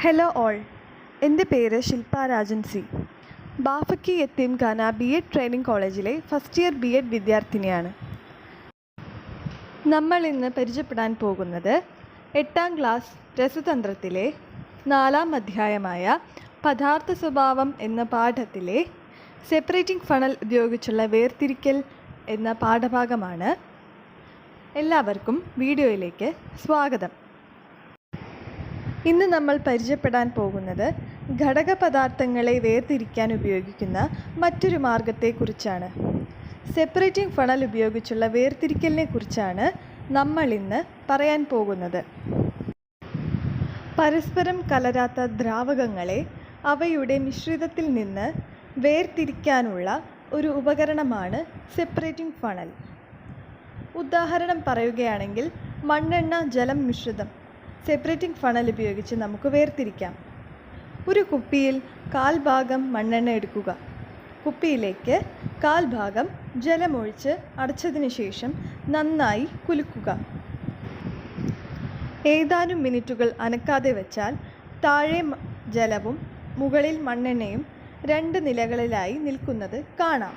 Hello all, എൻ്റെ പേര് Shilpa Rajan C. Bafakhy Yatheemkhana BEd training കോളേജിലെ ഫസ്റ്റ് ഇയർ BEd വിദ്യാർത്ഥിനിയാണ്. നമ്മൾ ഇന്ന് പരിചയപ്പെടാൻ പോകുന്നത് 8ാം ക്ലാസ് രസതന്ത്രത്തിലെ 4ാം അധ്യായമായ പദാർത്ഥ സ്വഭാവം എന്ന പാഠത്തിലെ സെപ്പറേറ്റിംഗ് ഫണൽ ഉപയോഗിച്ചുള്ള വേർതിരിക്കൽ എന്ന പാഠഭാഗമാണ്. എല്ലാവർക്കും വീഡിയോയിലേക്ക് സ്വാഗതം. ഇന്ന് നമ്മൾ പരിചയപ്പെടാൻ പോകുന്നത് ഘടകപദാർത്ഥങ്ങളെ വേർതിരിക്കാൻ ഉപയോഗിക്കുന്ന മറ്റൊരു മാർഗത്തെക്കുറിച്ചാണ്. സെപ്പറേറ്റിംഗ് ഫണൽ ഉപയോഗിച്ചുള്ള വേർതിരിക്കലിനെ കുറിച്ചാണ് നമ്മൾ ഇന്ന് പറയാൻ പോകുന്നത്. പരസ്പരം കലരാത്ത ദ്രാവകങ്ങളെ അവയുടെ മിശ്രിതത്തിൽ നിന്ന് വേർതിരിക്കാനുള്ള ഒരു ഉപകരണമാണ് സെപ്പറേറ്റിംഗ് ഫണൽ. ഉദാഹരണം പറയുകയാണെങ്കിൽ, മണ്ണെണ്ണ ജലം മിശ്രിതം സെപ്പറേറ്റിംഗ് ഫണൽ ഉപയോഗിച്ച് നമുക്ക് വേർതിരിക്കാം. ഒരു കുപ്പിയിൽ 1/4 ഭാഗം മണ്ണെണ്ണ എടുക്കുക. കുപ്പിയിലേക്ക് 1/4 ഭാഗം ജലമൊഴിച്ച് അടച്ചതിന് ശേഷം നന്നായി കുലുക്കുക. ഏതാനും മിനിറ്റുകൾ അനക്കാതെ വെച്ചാൽ താഴെ ജലവും മുകളിൽ മണ്ണെണ്ണയും 2 നിലകളിലായി നിൽക്കുന്നത് കാണാം.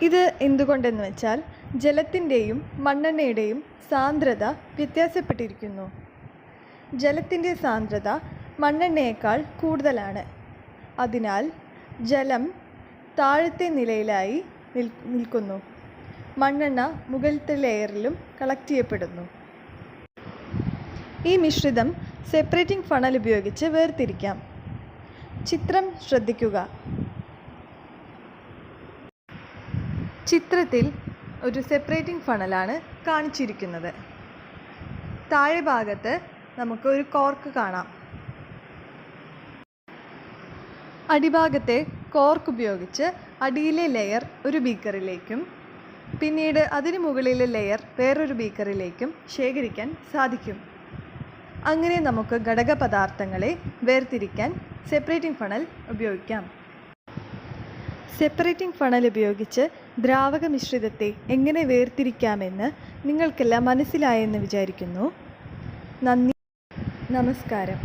ഇത് എന്തുകൊണ്ടെന്ന് വെച്ചാൽ ജലത്തിൻ്റെയും മണ്ണെണ്ണയുടെയും സാന്ദ്രത വ്യത്യാസപ്പെട്ടിരിക്കുന്നു. ജലത്തിൻ്റെ സാന്ദ്രത മണ്ണെണ്ണയേക്കാൾ കൂടുതലാണ്. അതിനാൽ ജലം താഴത്തെ നിലയിലായി നിൽക്കുന്നു. മണ്ണെണ്ണ മുകളിലത്തെ ലെയറിലും കളക്ട് ചെയ്യപ്പെടുന്നു. ഈ മിശ്രിതം സെപ്പറേറ്റിംഗ് ഫണൽ ഉപയോഗിച്ച് വേർതിരിക്കാം. ചിത്രം ശ്രദ്ധിക്കുക. ചിത്രത്തിൽ ഒരു സെപ്പറേറ്റിംഗ് ഫണലാണ് കാണിച്ചിരിക്കുന്നത്. താഴെ ഭാഗത്ത് നമുക്ക് ഒരു കോർക്ക് കാണാം. അടിഭാഗത്തെ കോർക്ക് ഉപയോഗിച്ച് അടിയിലെ ലെയർ ഒരു ബീക്കറിലേക്കും പിന്നീട് അതിന് മുകളിലെ ലെയർ വേറൊരു ബീക്കറിലേക്കും ശേഖരിക്കാൻ സാധിക്കും. അങ്ങനെ നമുക്ക് ഘടകപദാർത്ഥങ്ങളെ വേർതിരിക്കാൻ സെപ്പറേറ്റിംഗ് ഫണൽ ഉപയോഗിക്കാം. സെപ്പറേറ്റിംഗ് ഫണൽ ഉപയോഗിച്ച് ദ്രാവക മിശ്രിതത്തെ എങ്ങനെ വേർതിരിക്കാമെന്ന് നിങ്ങൾക്കെല്ലാം മനസ്സിലായെന്ന് വിചാരിക്കുന്നു. നന്ദി, നമസ്കാരം.